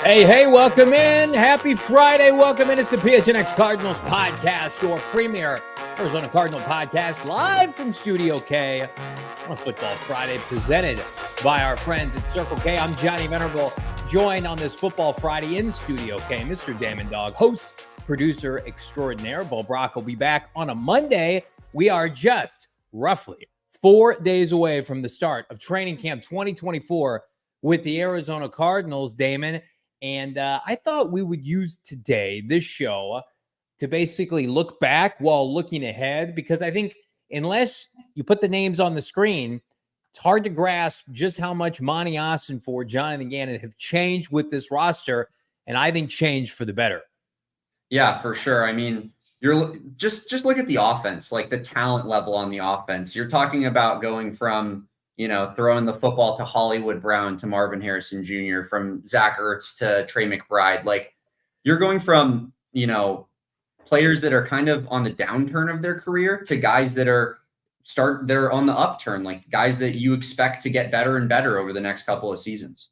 Hey, welcome in. Happy Friday. Welcome in. It's the PHNX Cardinals podcast, your premier Arizona Cardinal podcast, live from Studio K on a Football Friday, presented by our friends at Circle K. I'm Johnny Venerable, joined on this Football Friday in Studio K, Mr. Damon, Dawg, host, producer extraordinaire. Bo Brock will be back on a Monday. We are just roughly 4 days away from the start of training camp 2024 with the Arizona Cardinals, Damon. And I thought we would use today, this show, to basically look back while looking ahead, because I think unless you put the names on the screen, it's hard to grasp just how much Monti Ossenfort, Jonathan Gannon have changed with this roster, and I think changed for the better. Yeah, for sure. I mean, you're just look at the offense, like the talent level on the offense. You're talking about going from throwing the football to Hollywood Brown to Marvin Harrison Jr., from Zach Ertz to Trey McBride. Like, you're going from, players that are kind of on the downturn of their career to guys that they're on the upturn, like guys that you expect to get better and better over the next couple of seasons.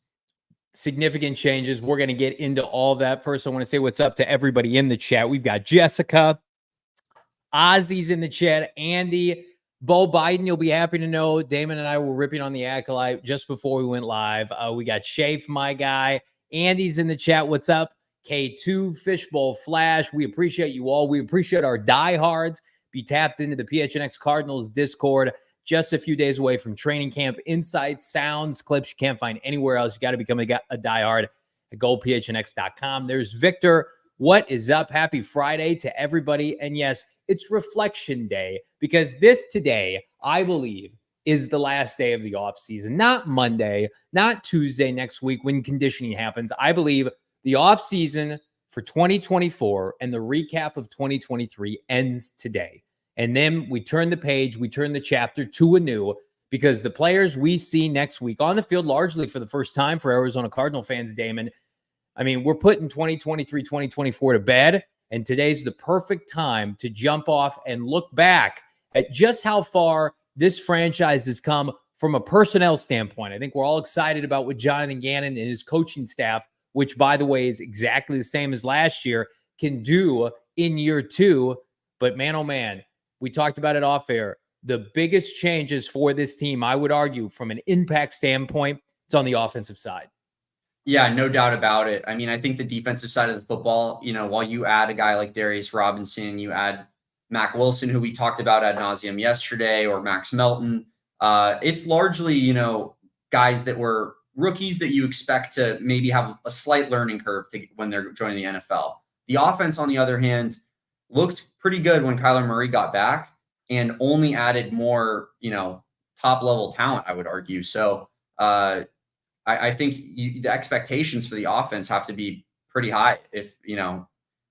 Significant changes. We're going to get into all that. First, I want to say what's up to everybody in the chat. We've got Jessica, Ozzy's in the chat, Andy, Bo Biden, you'll be happy to know Damon and I were ripping on the Acolyte just before we went live. We got Shafe, my guy. Andy's in the chat. What's up? K2, Fishbowl Flash. We appreciate you all. We appreciate our diehards. Be tapped into the PHNX Cardinals Discord. Just a few days away from training camp. Insights, sounds, clips you can't find anywhere else. You got to become a diehard at gophnx.com. There's Victor. What is up? Happy Friday to everybody. And yes, it's Reflection Day, because this today, I believe, is the last day of the offseason. Not Monday, not Tuesday next week when conditioning happens. I believe the offseason for 2024 and the recap of 2023 ends today. And then we turn the page, we turn the chapter to anew, because the players we see next week on the field, largely for the first time for Arizona Cardinal fans, Damon, I mean, we're putting 2023, 2024 to bed, and today's the perfect time to jump off and look back at just how far this franchise has come from a personnel standpoint. I think we're all excited about what Jonathan Gannon and his coaching staff, which, by the way, is exactly the same as last year, can do in year two. But man, oh man, we talked about it off air. The biggest changes for this team, I would argue, from an impact standpoint, it's on the offensive side. Yeah, no doubt about it. I mean, I think the defensive side of the football, while you add a guy like Darius Robinson, you add Mack Wilson, who we talked about ad nauseum yesterday, or Max Melton, it's largely, guys that were rookies that you expect to maybe have a slight learning curve when they're joining the NFL. The offense, on the other hand, looked pretty good when Kyler Murray got back, and only added more, top-level talent, I would argue. So, I think the expectations for the offense have to be pretty high. If,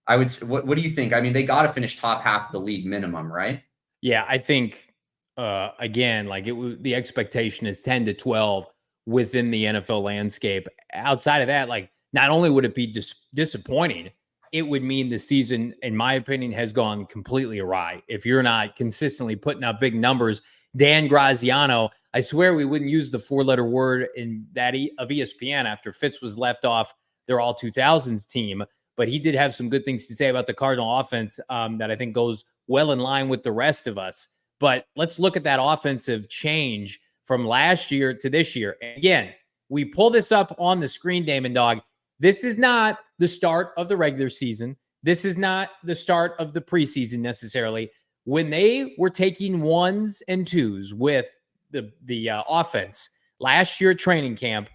I would, what do you think? I mean, they got to finish top half of the league minimum, right? Yeah, I think, again, like the expectation is 10 to 12 within the NFL landscape. Outside of that, like, not only would it be disappointing, it would mean the season, in my opinion, has gone completely awry. If you're not consistently putting up big numbers, Dan Graziano, I swear we wouldn't use the four-letter word in that of ESPN after Fitz was left off their All-2000s team, but he did have some good things to say about the Cardinal offense that I think goes well in line with the rest of us. But let's look at that offensive change from last year to this year. And again, we pull this up on the screen, Damon, Dawg. This is not the start of the regular season. This is not the start of the preseason necessarily. When they were taking ones and twos with the offense last year at training camp,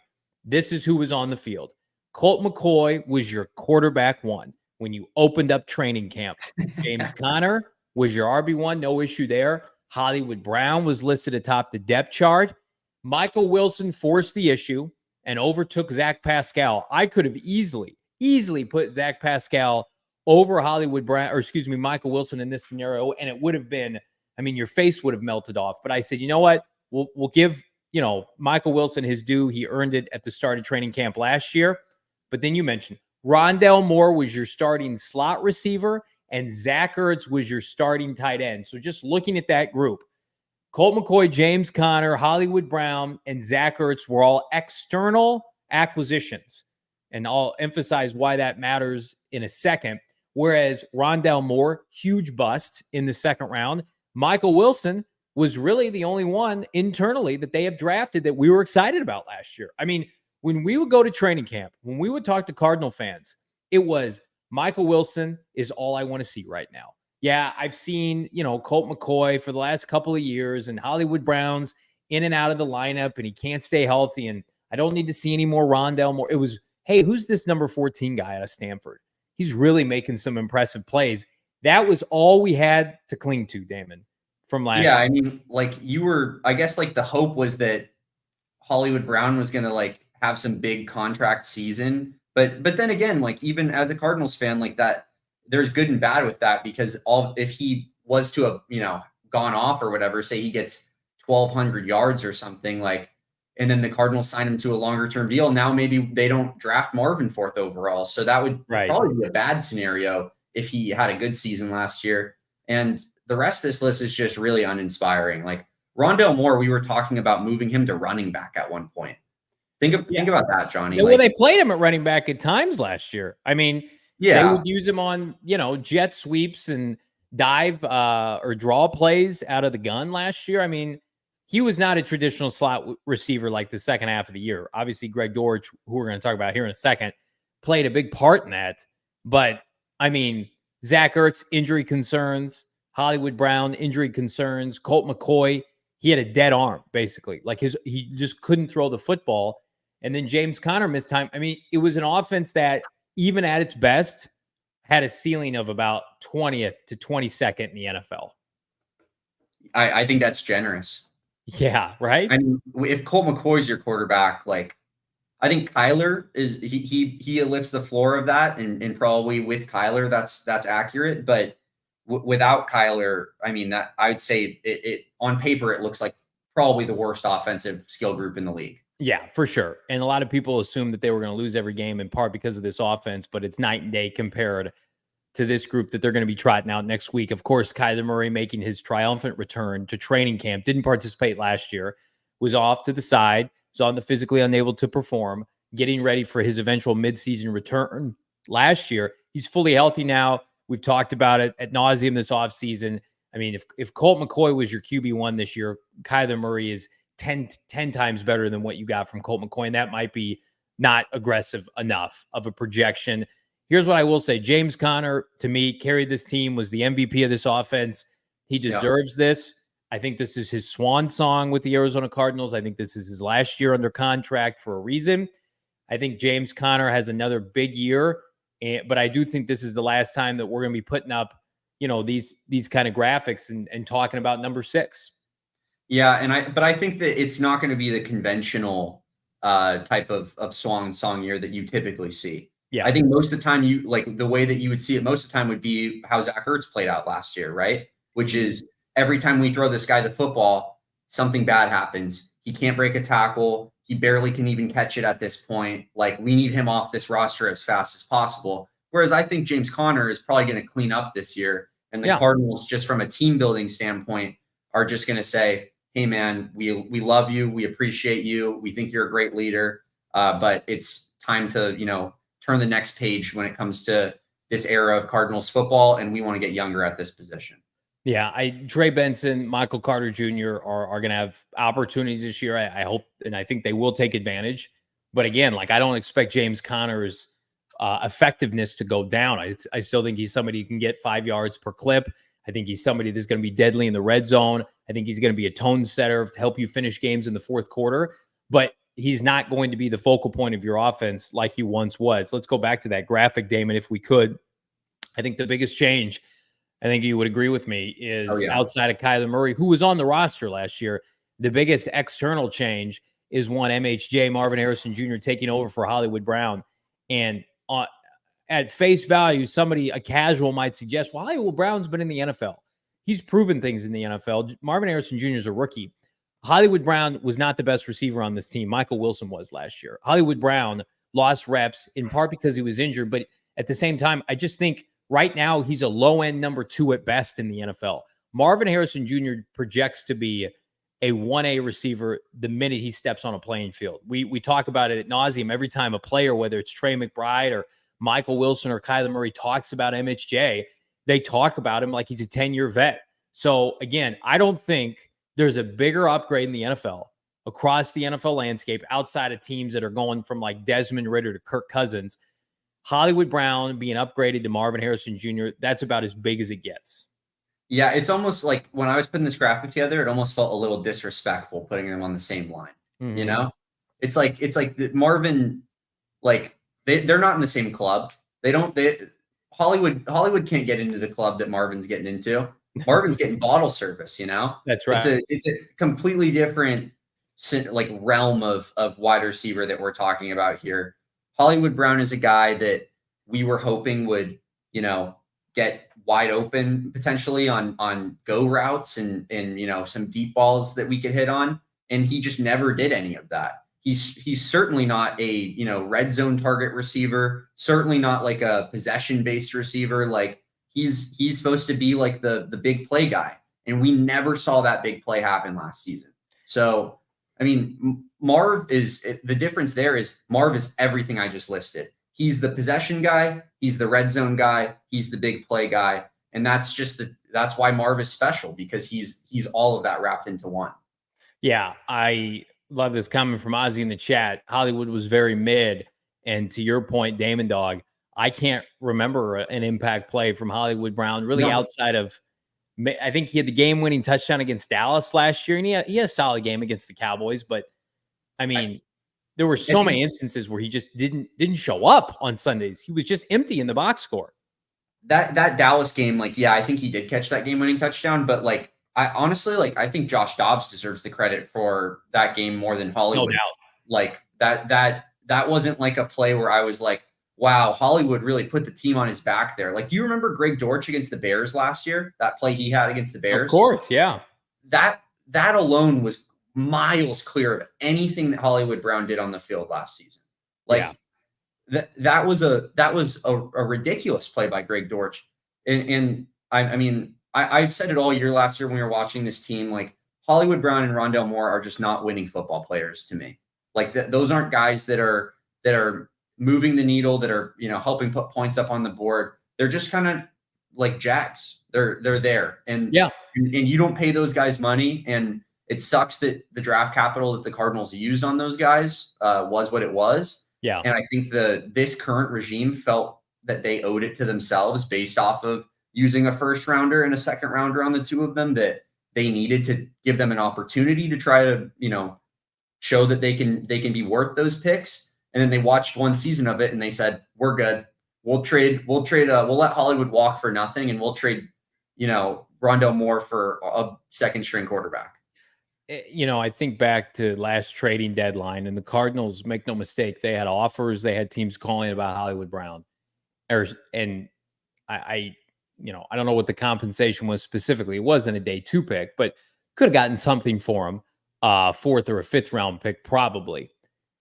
this is who was on the field. Colt McCoy was your quarterback one when you opened up training camp. James Conner was your RB1, no issue there. Hollywood Brown was listed atop the depth chart. Michael Wilson forced the issue and overtook Zach Pascal. I could have easily put Zach Pascal over Hollywood Brown, or excuse me, Michael Wilson in this scenario, and it would have been, I mean, your face would have melted off. But I said, you know what? We'll give, Michael Wilson his due. He earned it at the start of training camp last year. But then you mentioned Rondale Moore was your starting slot receiver, and Zach Ertz was your starting tight end. So just looking at that group, Colt McCoy, James Conner, Hollywood Brown, and Zach Ertz were all external acquisitions. And I'll emphasize why that matters in a second. Whereas Rondale Moore, huge bust in the second round. Michael Wilson was really the only one internally that they have drafted that we were excited about last year. I mean, when we would go to training camp, when we would talk to Cardinal fans, it was Michael Wilson is all I want to see right now. Yeah, I've seen, Colt McCoy for the last couple of years and Hollywood Brown's in and out of the lineup and he can't stay healthy. And I don't need to see any more Rondale Moore. It was, hey, who's this number 14 guy out of Stanford? He's really making some impressive plays. That was all we had to cling to, Damon, from last year. I mean, I guess the hope was that Hollywood Brown was going to have some big contract season. But then again, even as a Cardinals fan, that there's good and bad with that, because if he was to have, gone off or whatever, say he gets 1,200 yards or something, and then the Cardinals sign him to a longer term deal. Now maybe they don't draft Marvin fourth overall. So that would probably be a bad scenario if he had a good season last year. And the rest of this list is just really uninspiring. Rondale Moore, we were talking about moving him to running back at one point. Think about that, Johnny. Yeah, well, they played him at running back at times last year. I mean, they would use him on, jet sweeps and dive or draw plays out of the gun last year. I mean, he was not a traditional slot receiver like the second half of the year. Obviously, Greg Dortch, who we're going to talk about here in a second, played a big part in that. But, I mean, Zach Ertz, injury concerns, Hollywood Brown, injury concerns, Colt McCoy, he had a dead arm, basically. He just couldn't throw the football. And then James Conner missed time. I mean, it was an offense that, even at its best, had a ceiling of about 20th to 22nd in the NFL. I think that's generous. Yeah, right? I mean, if Colt McCoy's your quarterback, I think Kyler is he lifts the floor of that, and probably with Kyler that's accurate. But without Kyler, I mean, that I would say it on paper it looks like probably the worst offensive skill group in the league. Yeah, for sure. And a lot of people assume that they were going to lose every game in part because of this offense, but it's night and day compared to this group that they're going to be trotting out next week. Of course, Kyler Murray making his triumphant return to training camp, didn't participate last year, was off to the side, was on the physically unable to perform, getting ready for his eventual midseason return last year. He's fully healthy now. We've talked about it ad nauseum this offseason. I mean, if Colt McCoy was your QB1 this year, Kyler Murray is 10 times better than what you got from Colt McCoy, and that might be not aggressive enough of a projection. Here's what I will say. James Conner, to me, carried this team, was the MVP of this offense. He deserves this. I think this is his swan song with the Arizona Cardinals. I think this is his last year under contract for a reason. I think James Conner has another big year, but I do think this is the last time that we're going to be putting up, these kind of graphics and talking about number 6. Yeah, but I think that it's not going to be the conventional type of swan song year that you typically see. Yeah, I think most of the time the way that you would see it most of the time would be how Zach Ertz played out last year, right? Which is every time we throw this guy the football, something bad happens. He can't break a tackle. He barely can even catch it at this point. We need him off this roster as fast as possible. Whereas I think James Conner is probably going to clean up this year. And the Cardinals, just from a team building standpoint, are just going to say, hey, man, we love you. We appreciate you. We think you're a great leader. But it's time to, turn the next page when it comes to this era of Cardinals football. And we want to get younger at this position. Yeah, Trey Benson, Michael Carter Jr. are going to have opportunities this year. I hope, and I think they will take advantage. But again, I don't expect James Conner's effectiveness to go down. I still think he's somebody who can get 5 yards per clip. I think he's somebody that's going to be deadly in the red zone. I think he's going to be a tone setter to help you finish games in the fourth quarter. But he's not going to be the focal point of your offense like he once was. Let's go back to that graphic, Damon, if we could. I think the biggest change, I think you would agree with me, is outside of Kyler Murray, who was on the roster last year, the biggest external change is one MHJ, Marvin Harrison Jr., taking over for Hollywood Brown. And at face value, a casual might suggest, well, Hollywood Brown's been in the NFL. He's proven things in the NFL. Marvin Harrison Jr. is a rookie. Hollywood Brown was not the best receiver on this team. Michael Wilson was last year. Hollywood Brown lost reps in part because he was injured. But at the same time, I just think right now he's a low-end number 2 at best in the NFL. Marvin Harrison Jr. projects to be a 1A receiver the minute he steps on a playing field. We talk about it ad nauseum every time a player, whether it's Trey McBride or Michael Wilson or Kyler Murray, talks about MHJ. They talk about him like he's a 10-year vet. So again, I don't think there's a bigger upgrade in the NFL across the NFL landscape outside of teams that are going from like Desmond Ridder to Kirk Cousins. Hollywood Brown being upgraded to Marvin Harrison Jr., that's about as big as it gets. Yeah, it's almost like when I was putting this graphic together, it almost felt a little disrespectful putting them on the same line. You know, it's like Marvin, like they're not in the same club. Hollywood can't get into the club that Marvin's getting into. Marvin's getting bottle service. You know, that's right. It's a completely different like realm of wide receiver that we're talking about here. Hollywood Brown is a guy that we were hoping would, you know, get wide open potentially on go routes and you know, some deep balls that we could hit on. And he just never did any of that. He's certainly not a, you know, red zone target receiver, certainly not like a possession based receiver. Like he's supposed to be like the big play guy. And we never saw that big play happen last season. So, I mean, the difference there is Marv is everything I just listed. He's the possession guy. He's the red zone guy. He's the big play guy. And that's why Marv is special, because he's all of that wrapped into one. Yeah. I love this comment from Ozzy in the chat. Hollywood was very mid. And to your point, Damon Dawg, I can't remember an impact play from Hollywood Brown really outside of, I think he had the game-winning touchdown against Dallas last year, and he had a solid game against the Cowboys. But I mean, there were so many instances where he just didn't show up on Sundays. He was just empty in the box score. That Dallas game, like, yeah, I think he did catch that game-winning touchdown, but like, I honestly, like, I think Josh Dobbs deserves the credit for that game more than Hollywood. No doubt. Like that wasn't like a play where I was like, wow, Hollywood really put the team on his back there. Like, do you remember Greg Dortch against the Bears last year? That play he had against the Bears? Of course, yeah. That alone was miles clear of anything that Hollywood Brown did on the field last season. Like, that was a ridiculous play by Greg Dortch. And I mean, I've said it all year last year when we were watching this team, like Hollywood Brown and Rondale Moore are just not winning football players to me. Like those aren't guys that are moving the needle, that are, you know, helping put points up on the board. They're just kind of like Jags. They're there. And you don't pay those guys money. And it sucks that the draft capital that the Cardinals used on those guys was what it was. Yeah. And I think this current regime felt that they owed it to themselves based off of using a first rounder and a second rounder on the two of them, that they needed to give them an opportunity to try to, you know, show that they can be worth those picks. And then they watched one season of it and they said, we're good. We'll let Hollywood walk for nothing. And we'll trade, you know, Rondale Moore for a second string quarterback. You know, I think back to last trading deadline, and the Cardinals, make no mistake, they had offers. They had teams calling about Hollywood Brown. And I don't know what the compensation was specifically. It wasn't a day 2 pick, but could have gotten something for him, 4th or a 5th round pick, probably.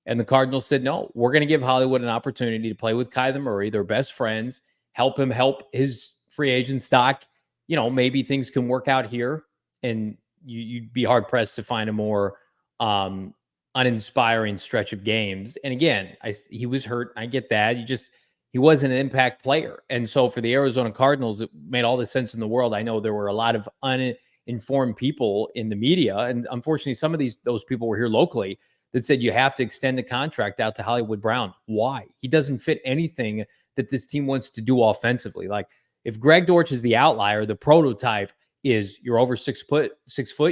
And the Cardinals said, no, we're going to give Hollywood an opportunity to play with Kyler Murray. They're best friends. Help him help his free agent stock. You know, maybe things can work out here. And you'd be hard pressed to find a more uninspiring stretch of games. And again, he was hurt. I get that. He wasn't an impact player. And so for the Arizona Cardinals, it made all the sense in the world. I know there were a lot of uninformed people in the media, and unfortunately, some of those people were here locally, that said you have to extend the contract out to Hollywood Brown. Why? He doesn't fit anything that this team wants to do offensively. Like, if Greg Dortch is the outlier, the prototype is you're over 6 foot,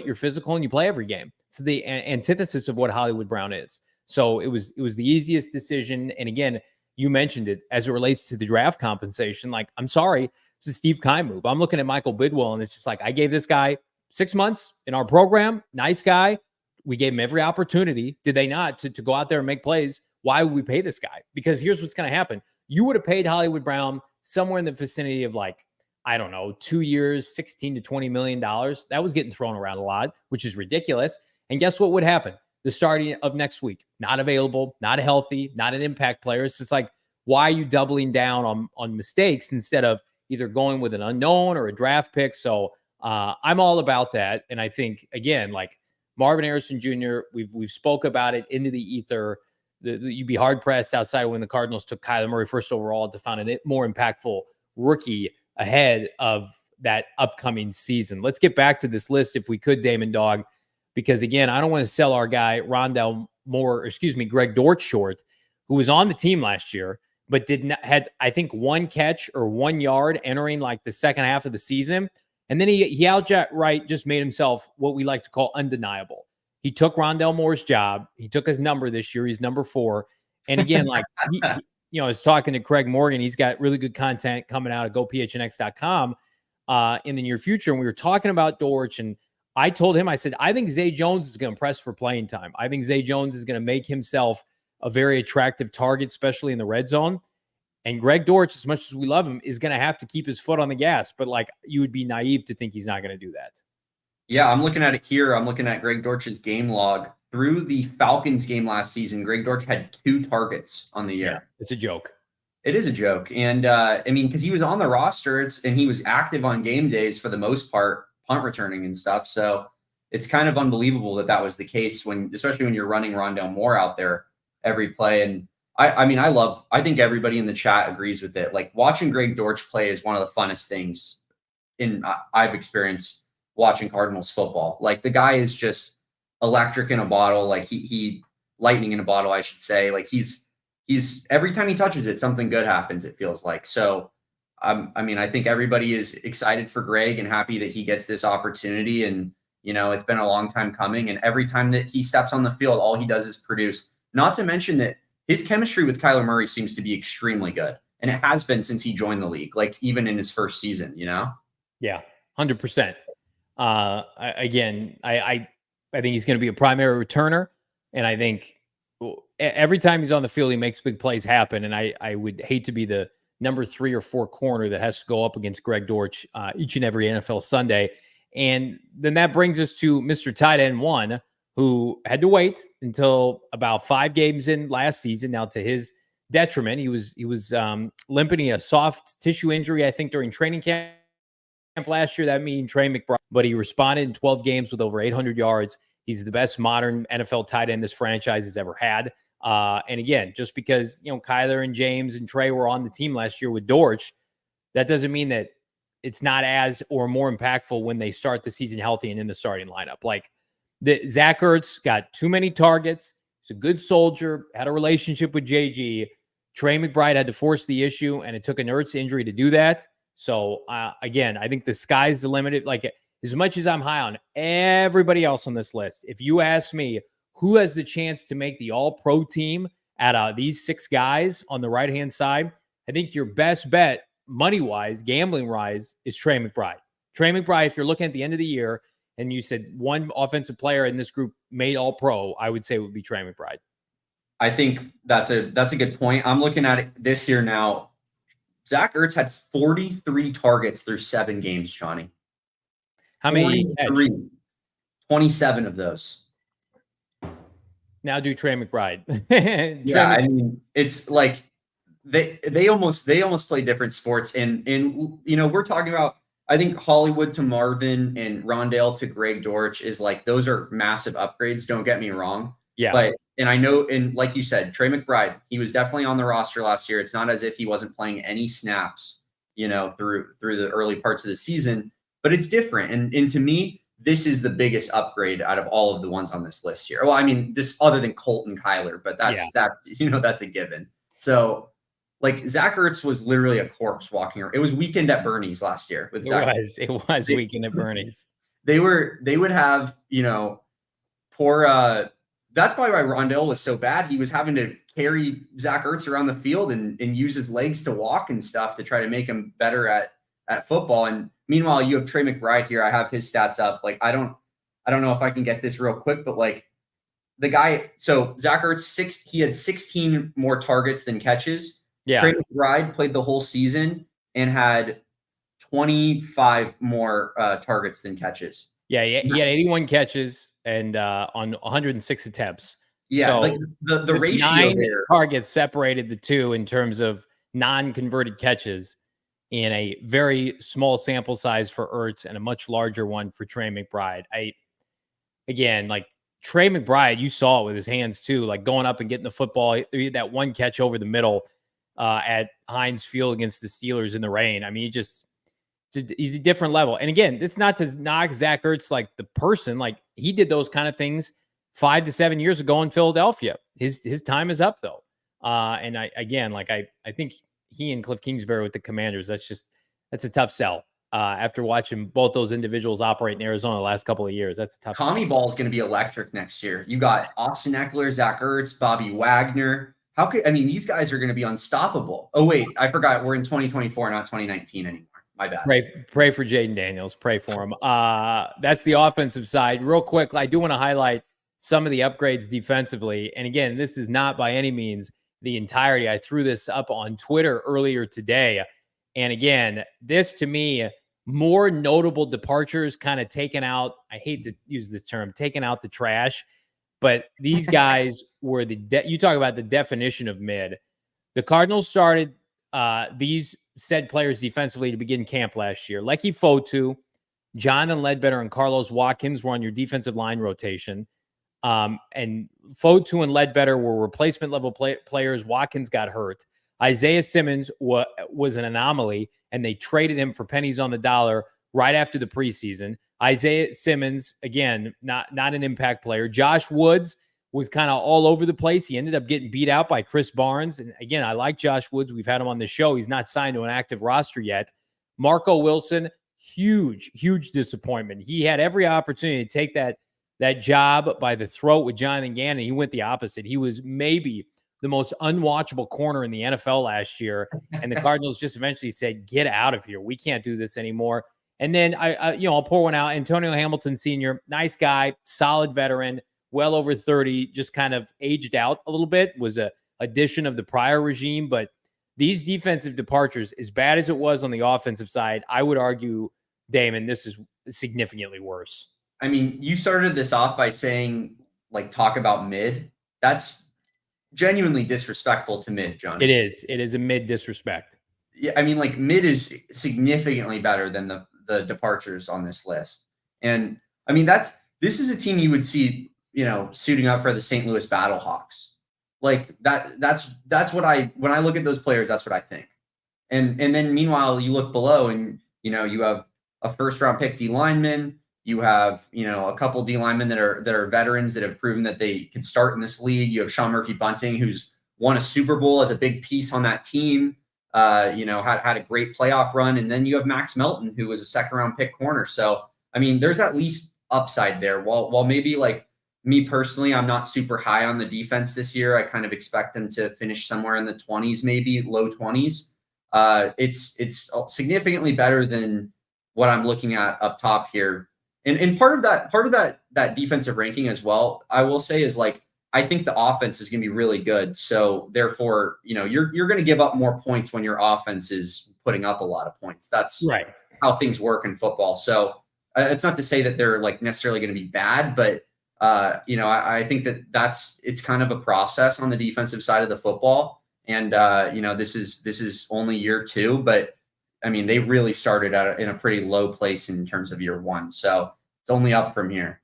you're physical, and you play every game. It's the antithesis of what Hollywood Brown is. So it was the easiest decision. And again, you mentioned it as it relates to the draft compensation. Like, I'm sorry, it's a Steve Keim move. I'm looking at Michael Bidwell, and it's just like, I gave this guy 6 months in our program. Nice guy. We gave him every opportunity. Did they not to go out there and make plays? Why would we pay this guy? Because here's what's going to happen. You would have paid Hollywood Brown somewhere in the vicinity of, like, I don't know, 2 years, $16 to $20 million. That was getting thrown around a lot, which is ridiculous. And guess what would happen? The starting of next week, not available, not healthy, not an impact player. It's just like, why are you doubling down on mistakes instead of either going with an unknown or a draft pick? So I'm all about that. And I think, again, like, Marvin Harrison Jr., we've spoke about it into the ether. You'd be hard pressed outside of when the Cardinals took Kyler Murray first overall to find a more impactful rookie ahead of that upcoming season. Let's get back to this list if we could, Damon, Dawg, because again, I don't want to sell our guy Greg Dortch short, who was on the team last year, but had I think 1 catch or 1 yard entering like the second half of the season. And then he outright just made himself what we like to call undeniable. He took Rondell Moore's job. He took his number this year. He's number 4. And again, like, I was talking to Craig Morgan. He's got really good content coming out at gophnx.com in the near future. And we were talking about Dortch, and I told him, I said, I think Zay Jones is going to press for playing time. I think Zay Jones is going to make himself a very attractive target, especially in the red zone. And Greg Dortch, as much as we love him, is going to have to keep his foot on the gas. But like, you would be naive to think he's not going to do that. Yeah, I'm looking at it here. I'm looking at Greg Dortch's game log. Through the Falcons game last season, Greg Dortch had 2 targets on the year. Yeah, it's a joke. It is a joke. And I mean, because he was on the roster and he was active on game days for the most part, punt returning and stuff. So it's kind of unbelievable that was the case especially when you're running Rondell Moore out there every play. And I think everybody in the chat agrees with it. Like, watching Greg Dortch play is one of the funnest things I've experienced watching Cardinals football. Like, the guy is just electric in a bottle. Like he lightning in a bottle, I should say. Like he's every time he touches it, something good happens, it feels like. So I think everybody is excited for Greg and happy that he gets this opportunity. And, it's been a long time coming. And every time that he steps on the field, all he does is produce. Not to mention that his chemistry with Kyler Murray seems to be extremely good. And it has been since he joined the league, like even in his first season, Yeah, 100%. Again, I think he's going to be a primary returner. And I think every time he's on the field, he makes big plays happen. And I would hate to be the number 3 or 4 corner that has to go up against Greg Dortch each and every NFL Sunday. And then that brings us to Mr. Tight End 1, who had to wait until about 5 games in last season. Now, to his detriment, he was limping a soft tissue injury, I think, during training camp last year. That means Trey McBride, but he responded in 12 games with over 800 yards. He's the best modern NFL tight end this franchise has ever had. And again, just because, Kyler and James and Trey were on the team last year with Dortch, that doesn't mean that it's not as or more impactful when they start the season healthy and in the starting lineup. Like, Zach Ertz got too many targets. He's a good soldier, had a relationship with JG. Trey McBride had to force the issue, and it took an Ertz injury to do that. So, again, I think the sky's the limit. Like, as much as I'm high on everybody else on this list, if you ask me who has the chance to make the all-pro team out of these 6 guys on the right-hand side, I think your best bet, money-wise, gambling-wise, is Trey McBride. Trey McBride, if you're looking at the end of the year and you said one offensive player in this group made all-pro, I would say it would be Trey McBride. I think that's a good point. I'm looking at this here now. Zach Ertz had 43 targets through 7 games, Johnny. How many? 27 of those. Now do Trey McBride. I mean, it's like they almost play different sports. And we're talking about, I think, Hollywood to Marvin and Rondell to Greg Dortch is like, those are massive upgrades. Don't get me wrong. Yeah. But, and I know, and like you said, Trey McBride, he was definitely on the roster last year. It's not as if he wasn't playing any snaps, through the early parts of the season, but it's different. And to me, this is the biggest upgrade out of all of the ones on this list here. Well, I mean, this other than Colt and Kyler, but that's a given. So, like, Zach Ertz was literally a corpse walking around. It was Weekend at Bernie's last year with Zach. It was Weekend at Bernie's. They would have, poor. That's probably why Rondell was so bad. He was having to carry Zach Ertz around the field and use his legs to walk and stuff to try to make him better at football. And meanwhile, you have Trey McBride here. I have his stats up. Like, I don't know if I can get this real quick, but like, the guy, so Zach Ertz, he had 16 more targets than catches. Yeah. Trey McBride played the whole season and had 25 more targets than catches. Yeah, he had 81 catches and on 106 attempts. Yeah, so like the ratio 9 there. targets separated the two in terms of non-converted catches in a very small sample size for Ertz and a much larger one for Trey McBride. again, like Trey McBride, you saw it with his hands too, like going up and getting the football. That one catch over the middle at Heinz Field against the Steelers in the rain. I mean, he's a different level. And again, it's not to knock Zach Ertz like the person. Like he did those kind of things 5 to 7 years ago in Philadelphia. His time is up though. And I think he and Cliff Kingsbury with the Commanders, that's a tough sell. After watching both those individuals operate in Arizona the last couple of years, that's a tough. Tommy Ball is going to be electric next year. You got Austin Eckler, Zach Ertz, Bobby Wagner. These guys are going to be unstoppable. Oh wait, I forgot. We're in 2024, not 2019 anymore. My bad. Pray for Jaden Daniels. Pray for him. That's the offensive side. Real quick, I do want to highlight some of the upgrades defensively. And again, this is not by any means the entirety. I threw this up on Twitter earlier today. And again, this to me, more notable departures kind of taken out. I hate to use this term, taken out the trash. But these guys were you talk about the definition of mid. The Cardinals started these said players defensively to begin camp last year. Leki Fotu, Jonathan Ledbetter, and Carlos Watkins were on your defensive line rotation. And Fotu and Ledbetter were replacement level players. Watkins got hurt. Isaiah Simmons was an anomaly, and they traded him for pennies on the dollar right after the preseason. Isaiah Simmons, again, not an impact player. Josh Woods was kind of all over the place. He ended up getting beat out by Chris Barnes. And again, I like Josh Woods. We've had him on the show. He's not signed to an active roster yet. Marco Wilson, huge disappointment. He had every opportunity to take that job by the throat with Jonathan Gannon. He went the opposite. He was maybe the most unwatchable corner in the NFL last year. And the Cardinals just eventually said, get out of here. We can't do this anymore. And then I'll pour one out. Antonio Hamilton Sr., nice guy, solid veteran, well over 30, just kind of aged out a little bit, was a addition of the prior regime. But these defensive departures, as bad as it was on the offensive side, I would argue, Damon, this is significantly worse. I mean, you started this off by saying, talk about mid. That's genuinely disrespectful to mid, John. It is. It is a mid disrespect. Yeah, I mean, mid is significantly better than the departures on this list. And I mean, this is a team you would see, suiting up for the St. Louis Battlehawks. That's what when I look at those players, that's what I think. And then meanwhile, you look below and, you have a first round pick D lineman. You have, a couple D linemen that are veterans that have proven that they can start in this league. You have Sean Murphy-Bunting, who's won a Super Bowl as a big piece on that team. Had a great playoff run. And then you have Max Melton, who was a second round pick corner. So, I mean, there's at least upside there. While maybe me personally, I'm not super high on the defense this year. I kind of expect them to finish somewhere in the 20s, maybe low 20s. It's significantly better than what I'm looking at up top here. And part of that defensive ranking as well, I will say, is I think the offense is going to be really good. So therefore, you're going to give up more points when your offense is putting up a lot of points. That's right. How things work in football. So it's not to say that they're necessarily going to be bad, but I think it's kind of a process on the defensive side of the football. And this is only year 2, but I mean, they really started out in a pretty low place in terms of year 1. So it's only up from here.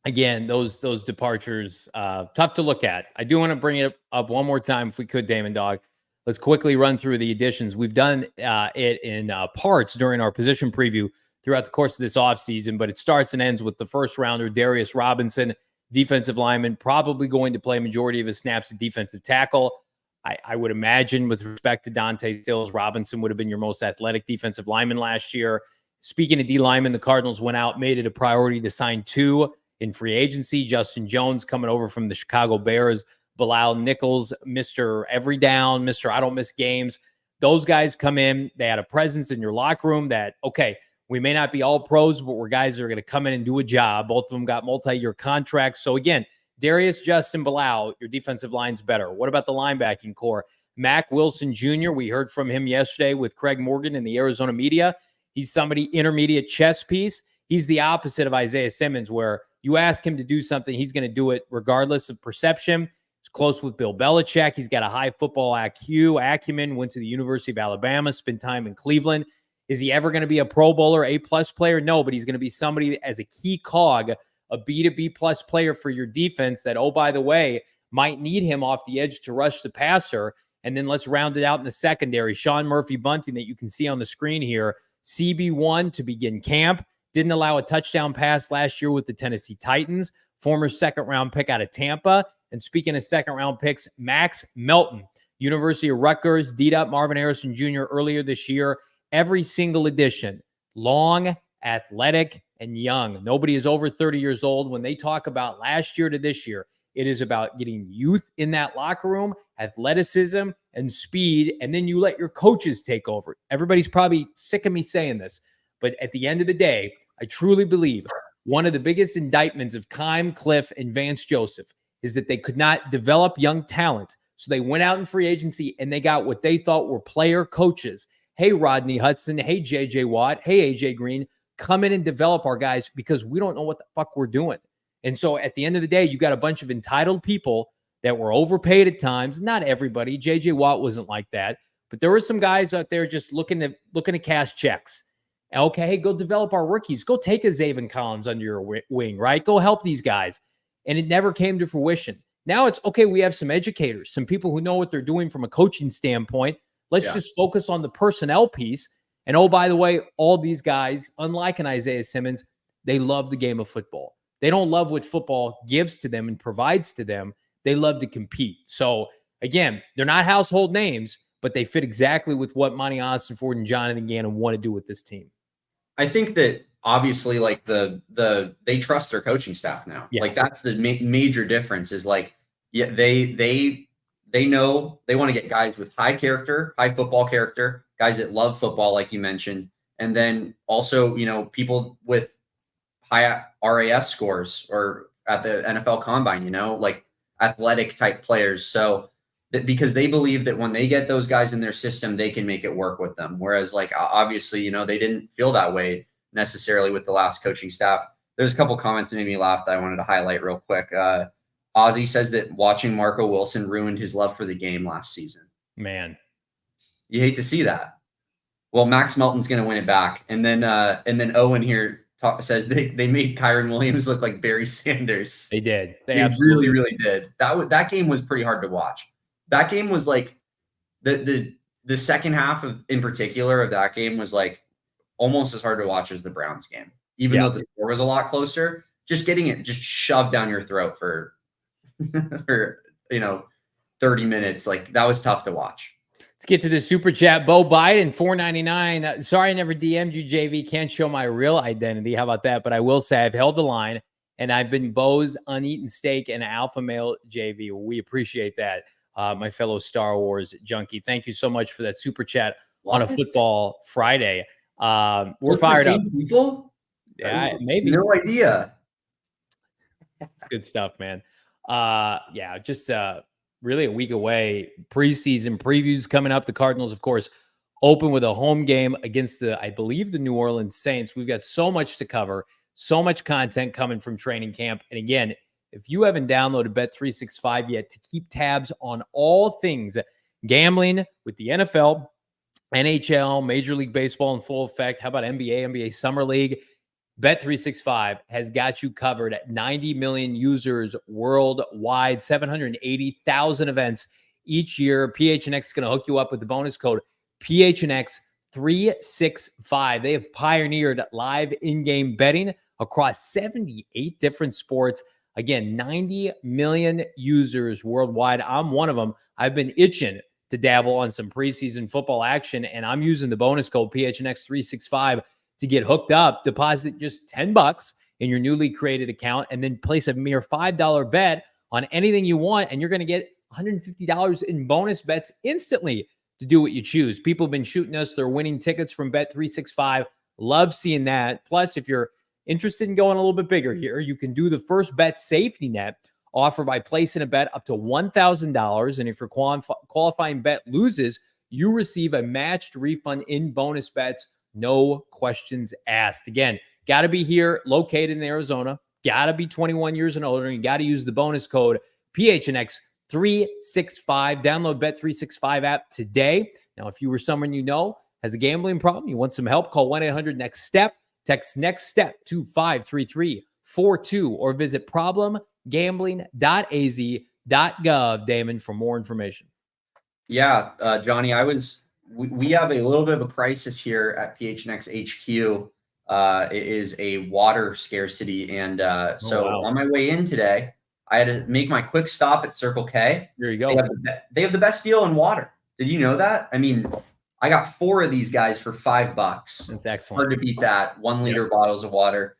Again, those departures, tough to look at. I do want to bring it up one more time, if we could, Damon, Dawg. Let's quickly run through the additions. We've done it in parts during our position preview throughout the course of this offseason, but it starts and ends with the first rounder, Darius Robinson, defensive lineman, probably going to play a majority of his snaps at defensive tackle. I would imagine, with respect to Dante Stills, Robinson would have been your most athletic defensive lineman last year. Speaking of D linemen, the Cardinals went out, made it a priority to sign 2 in free agency. Justin Jones coming over from the Chicago Bears, Bilal Nichols, Mr. Every Down, Mr. I Don't Miss Games. Those guys come in. They had a presence in your locker room that, okay, we may not be all pros, but we're guys that are going to come in and do a job. Both of them got multi-year contracts. So again, Darius, Justin, Bilal, your defensive line's better. What about the linebacking core? Mack Wilson Jr., we heard from him yesterday with Craig Morgan in the Arizona media. He's somebody intermediate chess piece. He's the opposite of Isaiah Simmons, where you ask him to do something, he's going to do it regardless of perception. He's close with Bill Belichick. He's got a high football acumen, went to the University of Alabama, spent time in Cleveland. Is he ever going to be a Pro Bowler, A-plus player? No, but he's going to be somebody as a key cog, a B to B-plus player for your defense that, oh, by the way, might need him off the edge to rush the passer. And then let's round it out in the secondary. Sean Murphy-Bunting that you can see on the screen here, CB1 to begin camp. Didn't allow a touchdown pass last year with the Tennessee Titans. Former second-round pick out of Tampa. And speaking of second-round picks, Max Melton, University of Rutgers, D-Up Marvin Harrison Jr. earlier this year. Every single edition, long, athletic, and young. Nobody is over 30 years old. When they talk about last year to this year, it is about getting youth in that locker room, athleticism, and speed, and then you let your coaches take over. Everybody's probably sick of me saying this, but at the end of the day, I truly believe one of the biggest indictments of Keim, Cliff, and Vance Joseph is that they could not develop young talent. So they went out in free agency and they got what they thought were player coaches. Hey, Rodney Hudson. Hey, J.J. Watt. Hey, A.J. Green. Come in and develop our guys because we don't know what the fuck we're doing. And so at the end of the day, you got a bunch of entitled people that were overpaid at times. Not everybody. J.J. Watt wasn't like that. But there were some guys out there just looking to cash checks. Okay, go develop our rookies. Go take a Zaven Collins under your wing, right? Go help these guys. And it never came to fruition. Now it's, okay, we have some educators, some people who know what they're doing from a coaching standpoint. Let's just focus on the personnel piece. And oh, by the way, all these guys, unlike an Isaiah Simmons, they love the game of football. They don't love what football gives to them and provides to them. They love to compete. So again, they're not household names, but they fit exactly with what Monti Ossenfort and Jonathan Gannon want to do with this team. I think that obviously, like they trust their coaching staff now. Yeah. Like that's the major difference. Is like, yeah, they know they want to get guys with high character, high football character, guys that love football, like you mentioned, and then also, you know, people with high RAS scores or at the NFL Combine, you know, like athletic type players. So that because they believe that when they get those guys in their system, they can make it work with them. Whereas, like, obviously, you know, they didn't feel that way necessarily with the last coaching staff. There's a couple comments that made me laugh that I wanted to highlight real quick. Ozzy says that watching Marco Wilson ruined his love for the game last season. Man, you hate to see that. Well, Max Melton's going to win it back. And then Owen here says they made Kyron Williams look like Barry Sanders. They did. They absolutely really did. That game was pretty hard to watch. That game was like the second half in particular of that game was like almost as hard to watch as the Browns game, even though the score was a lot closer. Just getting it just shoved down your throat for 30 minutes, like that was tough to watch. Let's get to the super chat. Bo Biden, $4.99. Sorry I never DM'd you, JV. Can't show my real identity. How about that? But I will say I've held the line, and I've been Bo's uneaten steak and alpha male, JV. We appreciate that, my fellow Star Wars junkie. Thank you so much for that super chat on a football Friday. We're fired up. People? Yeah, maybe. No idea. That's good stuff, man. Just really a week away. Preseason previews coming up. The Cardinals, of course, open with a home game against I believe the New Orleans Saints. We've got so much to cover, so much content coming from training camp. And again, if you haven't downloaded Bet365 yet to keep tabs on all things gambling with the NFL, NHL, Major League Baseball in full effect. How about NBA Summer League? Bet365 has got you covered at 90 million users worldwide, 780,000 events each year. PHNX is going to hook you up with the bonus code PHNX365. They have pioneered live in-game betting across 78 different sports. Again, 90 million users worldwide. I'm one of them. I've been itching to dabble on some preseason football action, and I'm using the bonus code PHNX365 to get hooked up. Deposit just $10 in your newly created account and then place a mere $5 bet on anything you want, and you're going to get $150 in bonus bets instantly to do what you choose. People have been shooting us their winning tickets from Bet365. Love seeing that. Plus, if you're interested in going a little bit bigger here, you can do the first bet safety net offer by placing a bet up to $1,000. And if your qualifying bet loses, you receive a matched refund in bonus bets. No questions asked. Again, got to be here, located in Arizona. Got to be 21 years and older. And you got to use the bonus code PHNX365. Download Bet365 app today. Now, if you or someone you know Has a gambling problem? You want some help? Call 1-800-NEXT-STEP. Text NEXT STEP to 53342 or visit problemgambling.az.gov, Damon, for more information. Yeah, Johnny, we have a little bit of a crisis here at PHNX HQ. It is a water scarcity. And on my way in today, I had to make my quick stop at Circle K. There you go. They have the best deal in water. Did you know that? I mean, I got 4 of these guys for $5. That's excellent. Hard to beat that. 1 liter bottles of water.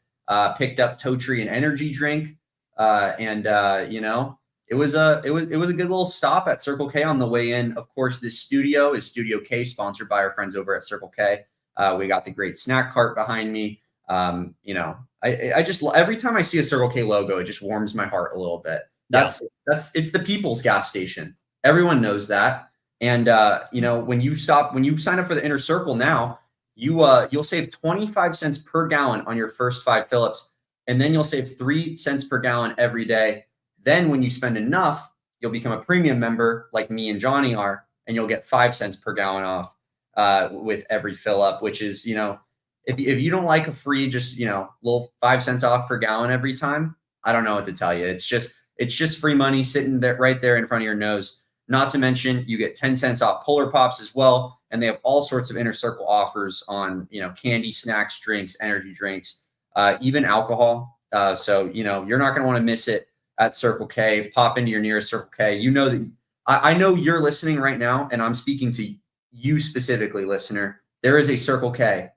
Picked up Totri an energy drink. It was a good little stop at Circle K on the way in. Of course, this studio is Studio K, sponsored by our friends over at Circle K. We got the great snack cart behind me. I just, every time I see a Circle K logo, it just warms my heart a little bit. It's the people's gas station. Everyone knows that. And when you sign up for the Inner Circle now, you'll save 25 cents per gallon on your first 5 fill-ups, and then you'll save 3 cents per gallon every day. Then when you spend enough, you'll become a premium member like me and Johnny are, and you'll get 5 cents per gallon off with every fill up, which is, if you don't like a free, just, little 5 cents off per gallon every time, I don't know what to tell you. It's just free money sitting there right there in front of your nose. Not to mention you get 10 cents off Polar Pops as well. And they have all sorts of Inner Circle offers on, candy, snacks, drinks, energy drinks, even alcohol. So you're not going to want to miss it at Circle K. Pop into your nearest Circle K. I know you're listening right now, and I'm speaking to you specifically, listener. There is a Circle K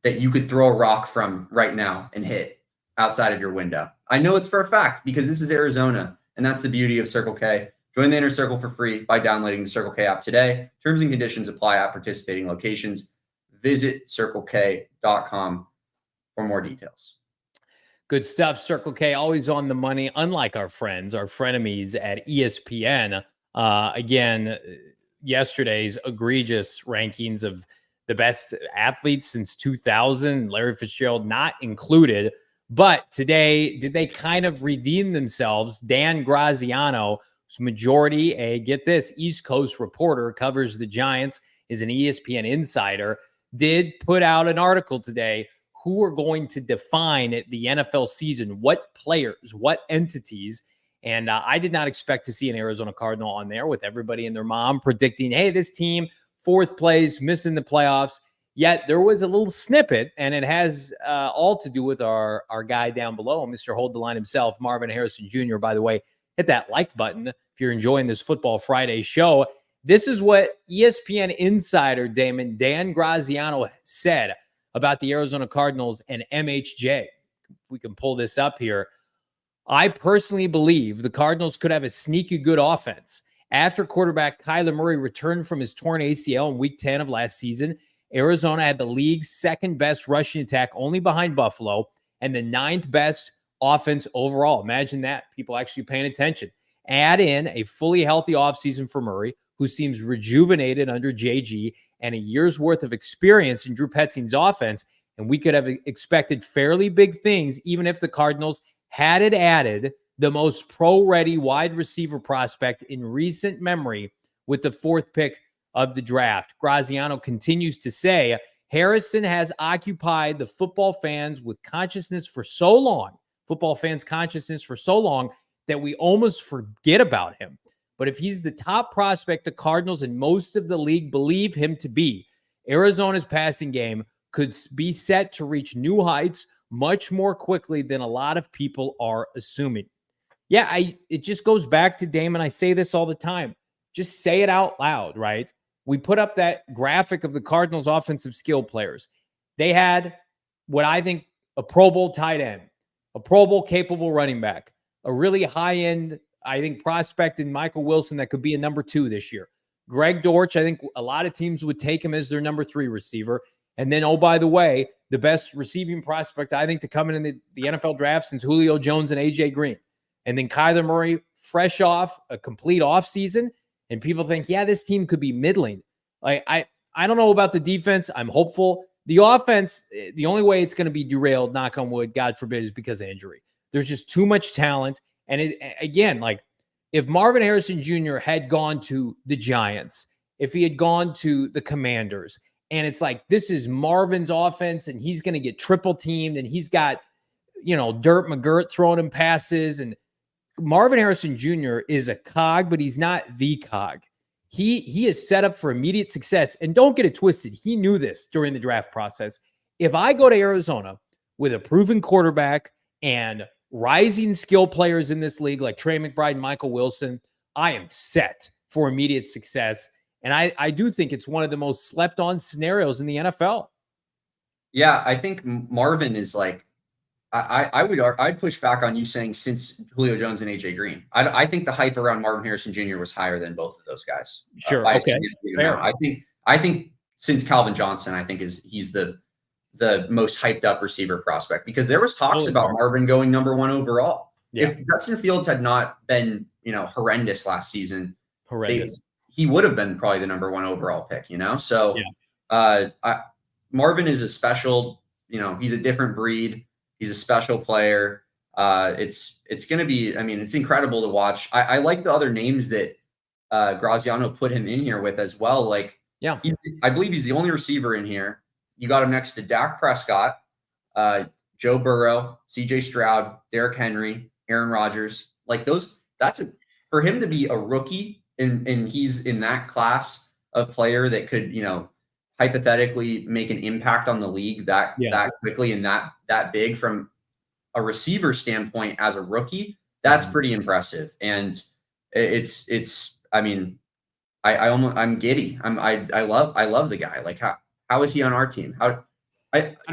that you could throw a rock from right now and hit outside of your window. I know it's for a fact because this is Arizona, and that's the beauty of Circle K. Join the Inner Circle for free by downloading the Circle K app today. Terms and conditions apply at participating locations. Visit CircleK.com for more details. Good stuff. Circle K, always on the money, unlike our frenemies at ESPN. Again, yesterday's egregious rankings of the best athletes since 2000, Larry Fitzgerald not included. But today, did they kind of redeem themselves? Dan Graziano, majority, get this, East Coast reporter, covers the Giants, is an ESPN insider, did put out an article today. Who are going to define the NFL season? What players, what entities? And I did not expect to see an Arizona Cardinal on there with everybody and their mom predicting, hey, this team, 4th place, missing the playoffs. Yet there was a little snippet, and it has all to do with our guy down below, Mr. Hold the Line himself, Marvin Harrison Jr. By the way, hit that like button if you're enjoying this Football Friday show. This is what ESPN insider Damon, Dan Graziano, said about the Arizona Cardinals and MHJ. We can pull this up here. I personally believe the Cardinals could have a sneaky good offense. After quarterback Kyler Murray returned from his torn ACL in Week 10 of last season, Arizona had the league's 2nd best rushing attack, only behind Buffalo, and the 9th best offense overall. Imagine that. People actually paying attention. Add in a fully healthy offseason for Murray, who seems rejuvenated under JG, and a year's worth of experience in Drew Petzing's offense, and we could have expected fairly big things, even if the Cardinals had added the most pro-ready wide receiver prospect in recent memory with the 4th pick of the draft. Graziano continues to say, Harrison has occupied the football fans' consciousness for so long that we almost forget about him. But if he's the top prospect the Cardinals and most of the league believe him to be, Arizona's passing game could be set to reach new heights much more quickly than a lot of people are assuming. Yeah, it just goes back to Damon. I say this all the time. Just say it out loud, right? We put up that graphic of the Cardinals' offensive skill players. They had what I think a Pro Bowl tight end, a Pro Bowl capable running back, a really high-end, I think, prospect in Michael Wilson that could be a number 2 this year. Greg Dortch, I think a lot of teams would take him as their number 3 receiver. And then, oh, by the way, the best receiving prospect, I think, to come in the NFL draft since Julio Jones and A.J. Green. And then Kyler Murray, fresh off a complete offseason. And people think, yeah, this team could be middling. I don't know about the defense. I'm hopeful. The offense, the only way it's going to be derailed, knock on wood, God forbid, is because of injury. There's just too much talent. And again, if Marvin Harrison Jr. had gone to the Giants, if he had gone to the Commanders, And it's like, this is Marvin's offense, and he's going to get triple teamed, and he's got, Dirt McGirt throwing him passes. And Marvin Harrison Jr. is a cog, but he's not the cog. He is set up for immediate success. And don't get it twisted. He knew this during the draft process. If I go to Arizona with a proven quarterback and rising skill players in this league like Trey McBride and Michael Wilson, I am set for immediate success. And I do think it's one of the most slept on scenarios in the NFL. Yeah, I think Marvin is like, I'd push back on you saying since Julio Jones and AJ Green. I think the hype around Marvin Harrison Jr. was higher than both of those guys. Sure. Okay. I think since Calvin Johnson, I think he's the most hyped up receiver prospect, because there was talks about Marvin going number 1 overall. Yeah. If Justin Fields had not been, horrendous last season, he would have been probably the number 1 overall pick, So Marvin is a special, he's a different breed. He's a special player. It's going to be, it's incredible to watch. I like the other names that Graziano put him in here with as well. Like, yeah, I believe he's the only receiver in here. You got him next to Dak Prescott, Joe Burrow, CJ Stroud, Derrick Henry, Aaron Rodgers. Like for him to be a rookie and he's in that class of player that could, hypothetically make an impact on the league that quickly and that big from a receiver standpoint as a rookie, that's pretty impressive. And I'm giddy. I love the guy. Like how is he on our team?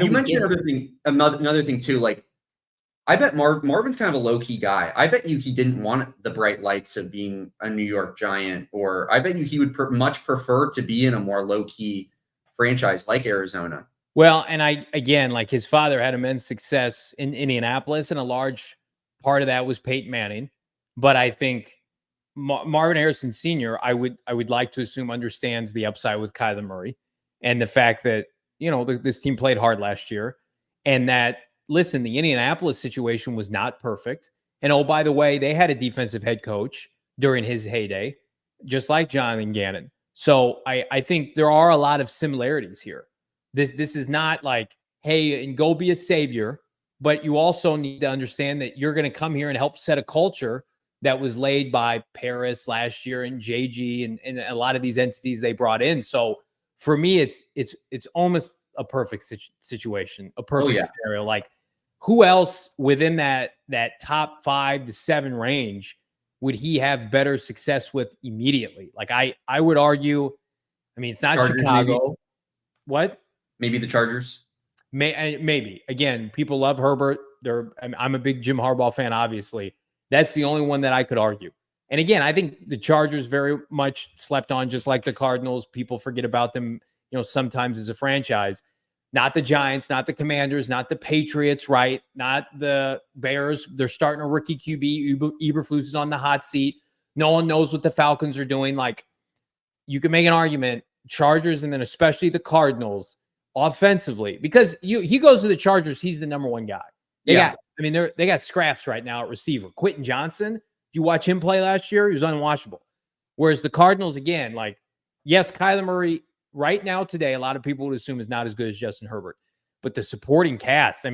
You mentioned another thing too. Like, I bet Marvin's kind of a low key guy. I bet you he didn't want the bright lights of being a New York Giant, or I bet you he would much prefer to be in a more low key franchise like Arizona. Well, and like his father had immense success in Indianapolis, and a large part of that was Peyton Manning. But I think Marvin Harrison Sr., I would like to assume, understands the upside with Kyler Murray and the fact that, this team played hard last year, and that, listen, the Indianapolis situation was not perfect. And oh, by the way, they had a defensive head coach during his heyday, just like Jonathan Gannon. So I think there are a lot of similarities here. This is not like, hey, and go be a savior, but you also need to understand that you're going to come here and help set a culture that was laid by Paris last year and JG and a lot of these entities they brought in. So for me, it's almost a perfect situation, a perfect scenario. Like, who else within that top 5 to 7 range would he have better success with immediately? Like, I would argue, it's not Chargers, Chicago. Maybe. What? Maybe the Chargers. Maybe. Again, people love Herbert. I'm a big Jim Harbaugh fan, obviously. That's the only one that I could argue. And again, I think the Chargers very much slept on, just like the Cardinals. People forget about them, sometimes as a franchise. Not the Giants, not the Commanders, not the Patriots, right? Not the Bears. They're starting a rookie QB. Eberflus is on the hot seat. No one knows what the Falcons are doing. Like, you can make an argument, Chargers and then especially the Cardinals offensively, because he goes to the Chargers, he's the number 1 guy. They got scraps right now at receiver. Quentin Johnson, did you watch him play last year? He was unwatchable. Whereas the Cardinals, again, like, yes, Kyler Murray right now today, a lot of people would assume is not as good as Justin Herbert, but the supporting cast,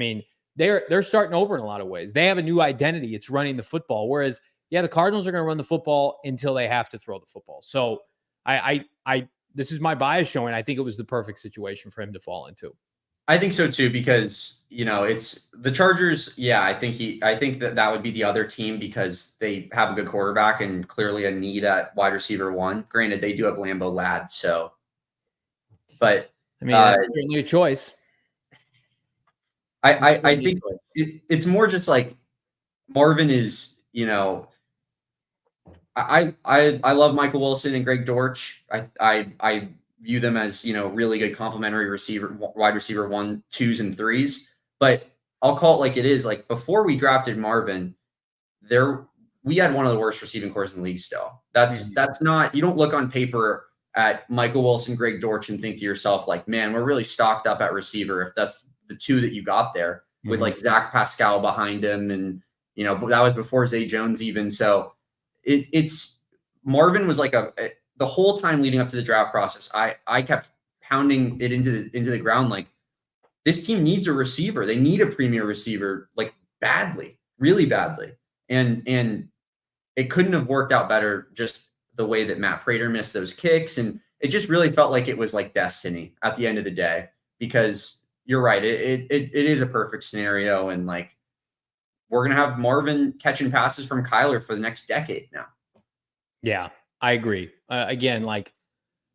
they're starting over in a lot of ways. They have a new identity. It's running the football. Whereas, the Cardinals are going to run the football until they have to throw the football. So this is my bias showing. I think it was the perfect situation for him to fall into. I think so too, because, it's the Chargers. Yeah. I think that would be the other team, because they have a good quarterback and clearly a need at wide receiver 1. Granted, they do have Lambeau Ladd. So, but that's certainly a choice. I think it's more just like Marvin is, I love Michael Wilson and Greg Dortch. I view them as, really good complementary wide receiver 1, 2s, and 3s. But I'll call it like it is. Like, before we drafted Marvin, we had one of the worst receiving corps in the league still. That's not, you don't look on paper at Michael Wilson, Greg Dortch, and think to yourself, like, man, we're really stocked up at receiver if that's the 2 that you got there, with like Zach Pascal behind him. And, that was before Zay Jones even. So it's Marvin was like the whole time leading up to the draft process, I kept pounding it into the ground. Like, this team needs a receiver. They need a premier receiver, like, badly, really badly. And it couldn't have worked out better, just the way that Matt Prater missed those kicks. And it just really felt like it was like destiny at the end of the day, because you're right. It is a perfect scenario. And like, we're going to have Marvin catching passes from Kyler for the next decade now. Yeah, I agree. Again, like,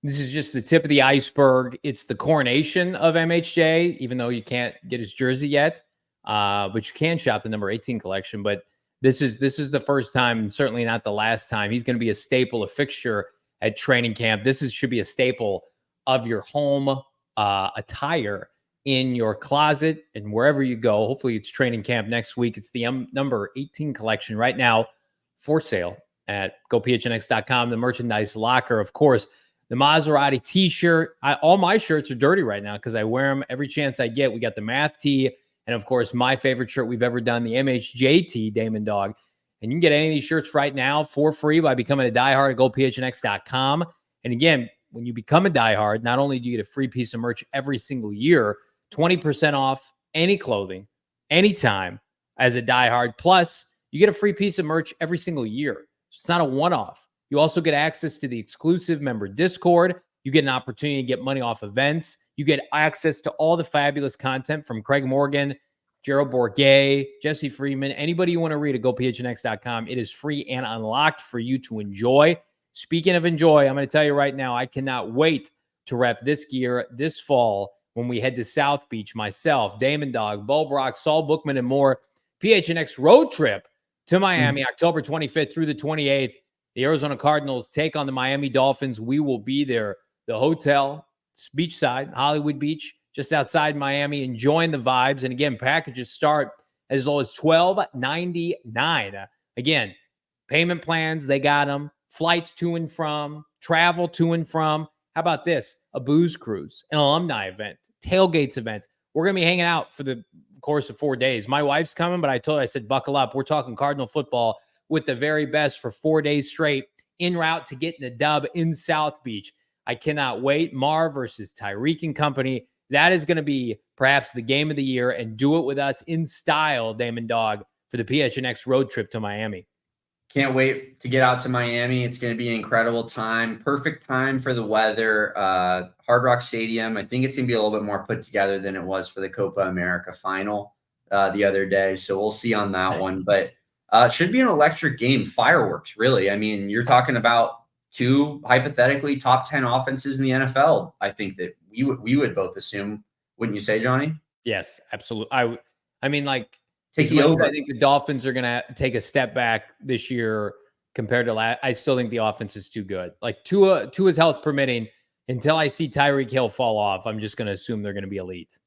this is just the tip of the iceberg. It's the coronation of MHJ, even though you can't get his jersey yet, but you can shop the number 18 collection. But this is the first time, certainly not the last time. He's going to be a staple, a fixture at training camp. Should be a staple of your home attire, in your closet, and wherever you go. Hopefully it's training camp next week. It's the number 18 collection right now for sale at gophnx.com, the merchandise locker. Of course, the Maserati t-shirt. All my shirts are dirty right now because I wear them every chance I get. We got the math tee, and of course, my favorite shirt we've ever done, the MHJ tee, Damon Dawg. And you can get any of these shirts right now for free by becoming a diehard at gophnx.com. And again, when you become a diehard, not only do you get a free piece of merch every single year, 20% off any clothing, anytime as a diehard. Plus, you get a free piece of merch every single year. So it's not a one-off. You also get access to the exclusive member Discord. You get an opportunity to get money off events. You get access to all the fabulous content from Craig Morgan, Gerald Bourguet, Jesse Friedman, anybody you want to read at gophnx.com. It is free and unlocked for you to enjoy. Speaking of enjoy, I'm going to tell you right now, I cannot wait to rep this gear this fall when we head to South Beach. Myself, Damon Dawg, Bo Brock, Saul Bookman, and more. PHNX road trip to Miami, October 25th through the 28th. The Arizona Cardinals take on the Miami Dolphins. We will be there. The hotel, beachside, Hollywood Beach, just outside Miami, enjoying the vibes. And again, packages start as low as $12.99. Again, payment plans, they got them. Flights to and from, travel to and from. How about this? A booze cruise, an alumni event, tailgates events. We're going to be hanging out for the course of 4 days. My wife's coming, but I said, buckle up. We're talking Cardinal football with the very best for 4 days straight, en route to getting the dub in South Beach. I cannot wait. Marv versus Tyreek and company. That is going to be perhaps the game of the year, and do it with us in style, Damon Dawg, for the PHNX road trip to Miami. Can't wait to get out to Miami. It's going to be an incredible time. Perfect time for the weather. Hard Rock Stadium, I think it's going to be a little bit more put together than it was for the Copa America final the other day. So we'll see on that one. But it should be an electric game. Fireworks, really. I mean, you're talking about two hypothetically top 10 offenses in the NFL. I think that we would both assume, wouldn't you say, Johnny? Yes, absolutely. I mean, like, take the over. I think the Dolphins are going to take a step back this year compared to last. I still think the offense is too good. Like, Tua's health permitting, until I see Tyreek Hill fall off, I'm just going to assume they're going to be elite.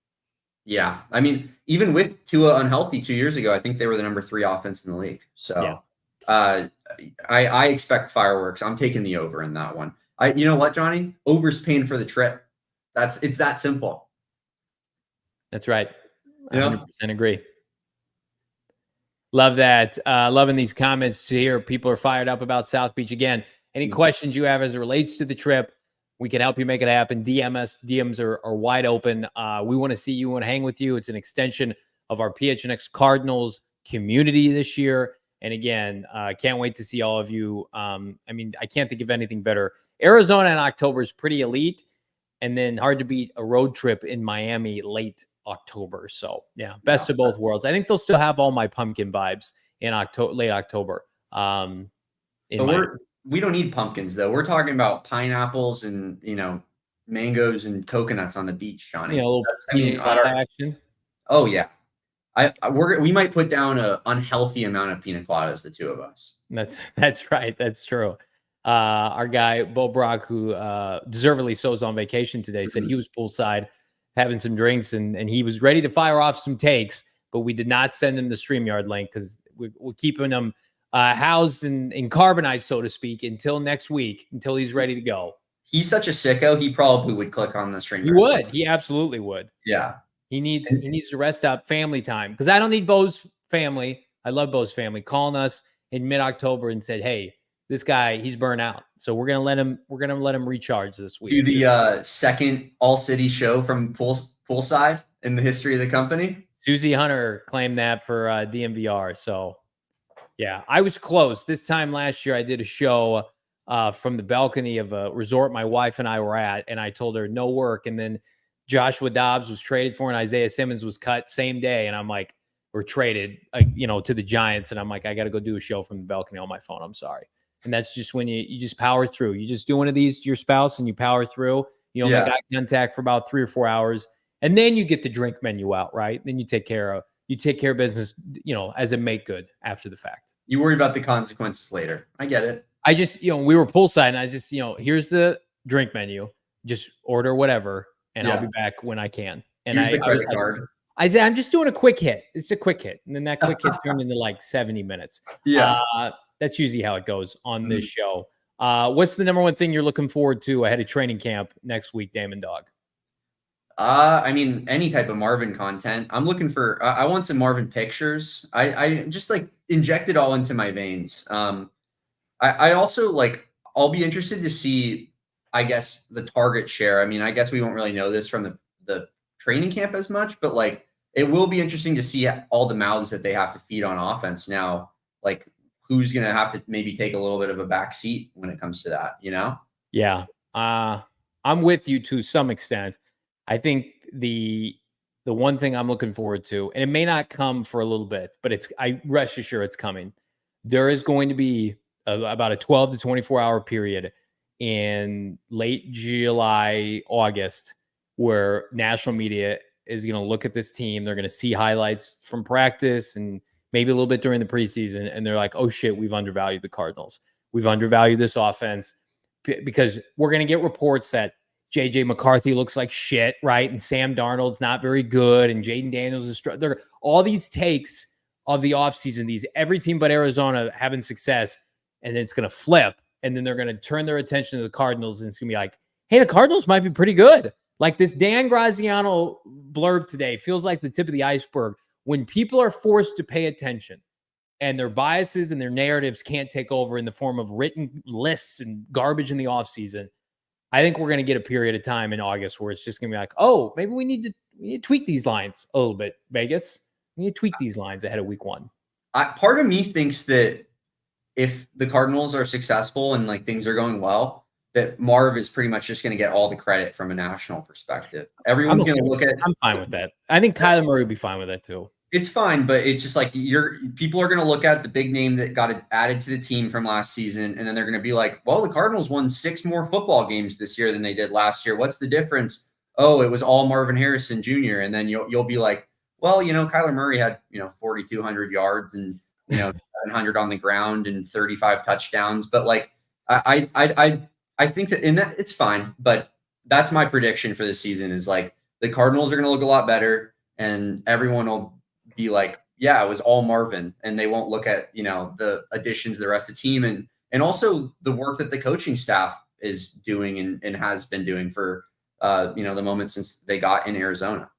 Yeah. I mean, even with Tua unhealthy 2 years ago, I think they were the number 3 offense in the league. So I expect fireworks. I'm taking the over in that one. You know what, Johnny? Over's paying for the trip. It's that simple. That's right. I 100% agree. Love that. Loving these comments here. People are fired up about South Beach. Again, any questions you have as it relates to the trip, we can help you make it happen. DMs are wide open. We want to see you. We want to hang with you. It's an extension of our PHNX Cardinals community this year. And again, can't wait to see all of you. I mean, I can't think of anything better. Arizona in October is pretty elite, and then hard to beat a road trip in Miami late October. So yeah, best of both worlds. I think they'll still have all my pumpkin vibes in late October. We don't need pumpkins though. We're talking about pineapples and, mangoes and coconuts on the beach, Johnny. A little action. Oh yeah. We might put down an unhealthy amount of pina coladas, the two of us. That's right. That's true. Our guy, Bo Brock, who deservedly so is on vacation today, said he was poolside having some drinks and he was ready to fire off some takes, but we did not send him the StreamYard link because we're keeping him housed in carbonite, so to speak, until next week, until he's ready to go. He's such a sicko. He probably would click on the StreamYard. He would. He absolutely would. Yeah. He needs to rest up, family time, because I don't need Bo's family. I love Bo's family calling us in mid-October and said, hey, this guy, he's burnt out. So we're gonna let him recharge this week. Do the second all-city show from poolside in the history of the company. Susie Hunter claimed that for DMVR. So yeah, I was close. This time last year, I did a show from the balcony of a resort my wife and I were at, and I told her no work. And then Joshua Dobbs was traded for, and Isaiah Simmons was cut same day. And I'm like, we're traded, to the Giants. And I'm like, I got to go do a show from the balcony on my phone. I'm sorry. And that's just when you just power through. You just do one of these to your spouse and you power through. You don't make eye contact for about 3 or 4 hours. And then you get the drink menu out, right? Then you take care of business, as a make good after the fact. You worry about the consequences later. I get it. I just, we were poolside and I just, here's the drink menu. Just order whatever and I'll be back when I can. And here's the credit card. I said, I'm just doing a quick hit. It's a quick hit. And then that quick hit turned into like 70 minutes. Yeah. That's usually how it goes on this show. What's the number one thing you're looking forward to ahead of training camp next week, Damon Dawg? Any type of Marvin content. I'm looking for, I want some Marvin pictures. I just like inject it all into my veins. I also I'll be interested to see, I guess, the target share. I mean, I guess we won't really know this from the training camp as much, but it will be interesting to see all the mouths that they have to feed on offense now. Who's going to have to maybe take a little bit of a back seat when it comes to that, Yeah. I'm with you to some extent. I think the one thing I'm looking forward to, and it may not come for a little bit, but I rest assured it's coming. There is going to be about a 12 to 24 hour period in late July, August, where national media is going to look at this team. They're going to see highlights from practice and maybe a little bit during the preseason. And they're like, oh shit, we've undervalued the Cardinals. We've undervalued this offense because we're going to get reports that JJ McCarthy looks like shit, right? And Sam Darnold's not very good. And Jaden Daniels is they're all these takes of the offseason, every team but Arizona having success, and then it's going to flip. And then they're going to turn their attention to the Cardinals. And it's going to be like, hey, the Cardinals might be pretty good. Like this Dan Graziano blurb today feels like the tip of the iceberg. When people are forced to pay attention and their biases and their narratives can't take over in the form of written lists and garbage in the offseason, I think we're going to get a period of time in August where it's just going to be like, oh, maybe we need to tweak these lines a little bit, Vegas. We need to tweak these lines ahead of week 1. Part of me thinks that if the Cardinals are successful and things are going well, that Marv is pretty much just going to get all the credit from a national perspective. Everyone's going to look at. I'm fine with that. I think Kyler Murray would be fine with that too. It's fine, but it's just people are going to look at the big name that got added to the team from last season, and then they're going to be like, well, the Cardinals won 6 more football games this year than they did last year. What's the difference? Oh, it was all Marvin Harrison Jr. And then you'll be like, well, Kyler Murray had 4,200 yards and 700 on the ground and 35 touchdowns, but I think that in that it's fine, but that's my prediction for the season is the Cardinals are going to look a lot better and everyone will be like, yeah, it was all Marvin, and they won't look at, the additions of the rest of the team and also the work that the coaching staff is doing and has been doing for, the moment since they got in Arizona.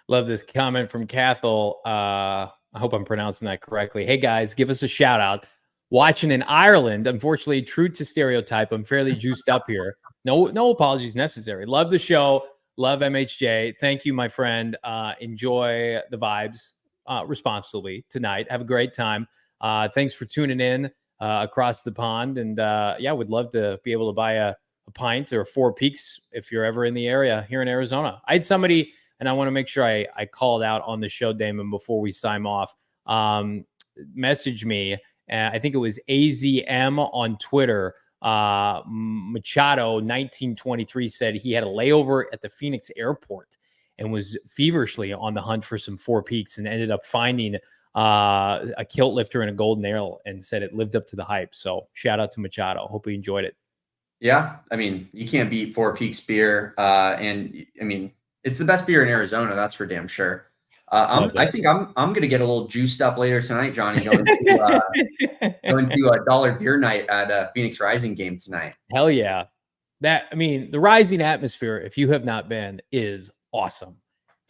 Love this comment from Cathal. I hope I'm pronouncing that correctly. Hey guys, give us a shout out. Watching in Ireland, unfortunately, true to stereotype, I'm fairly juiced up here. No apologies necessary. Love the show. Love MHJ. Thank you, my friend. Enjoy the vibes responsibly tonight. Have a great time. Thanks for tuning in across the pond. And would love to be able to buy a pint or 4 Peaks if you're ever in the area here in Arizona. I had somebody, and I want to make sure I called out on the show, Damon, before we sign off, message me. I think it was AZM on Twitter. Machado 1923 said he had a layover at the Phoenix airport and was feverishly on the hunt for some 4 Peaks and ended up finding a kilt lifter and a golden ale and said it lived up to the hype. So shout out to Machado. Hope he enjoyed it. Yeah. I mean, you can't beat 4 Peaks beer. And I mean, it's the best beer in Arizona. That's for damn sure. I think I'm going to get a little juiced up later tonight, Johnny, going to a dollar beer night at Phoenix Rising game tonight. Hell yeah. The Rising atmosphere, if you have not been, is awesome.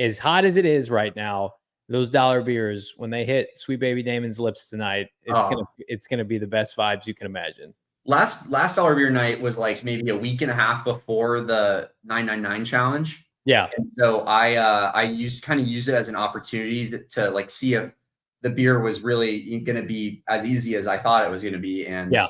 As hot as it is right now, those dollar beers, when they hit Sweet Baby Damon's lips tonight, it's going to be the best vibes you can imagine. last dollar beer night was like maybe a week and a half before the 999 challenge. Yeah. And so I used it as an opportunity to like see if the beer was really going to be as easy as I thought it was going to be. And Yeah.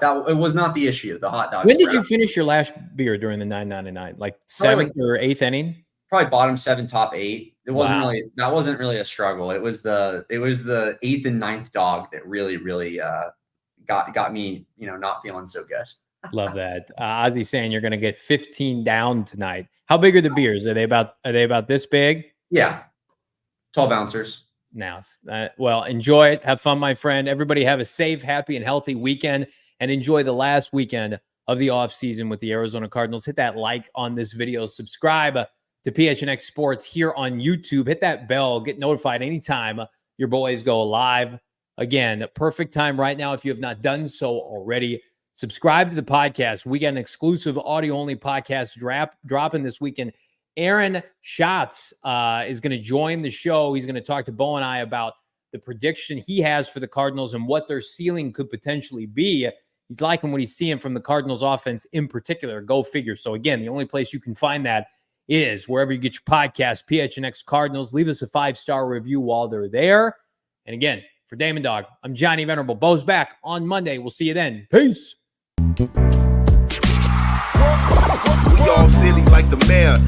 that it was not the issue. The hot dogs. When did you finish your last beer during the 999? Like seventh or eighth inning? Probably bottom 7, top 8. It wasn't Wow. that wasn't really a struggle. It was the 8th and 9th dog that really got me, not feeling so good. Love that. Ozzy saying you're going to get 15 down tonight. How big are the beers? Are they about this big? Yeah. 12 ounces. Now, well, enjoy it. Have fun, my friend. Everybody have a safe, happy, and healthy weekend, and enjoy the last weekend of the offseason with the Arizona Cardinals. Hit that like on this video. Subscribe to PHNX Sports here on YouTube. Hit that bell. Get notified anytime your boys go live. Again, perfect time right now if you have not done so already. Subscribe to the podcast. We got an exclusive audio-only podcast dropping this weekend. Aaron Schatz is going to join the show. He's going to talk to Bo and I about the prediction he has for the Cardinals and what their ceiling could potentially be. He's liking what he's seeing from the Cardinals offense in particular. Go figure. So again, the only place you can find that is wherever you get your podcast, PHNX Cardinals. Leave us a 5-star review while they're there. And again, for Damon, Dawg, I'm Johnny Venerable. Bo's back on Monday. We'll see you then. Peace. We all silly like the mayor.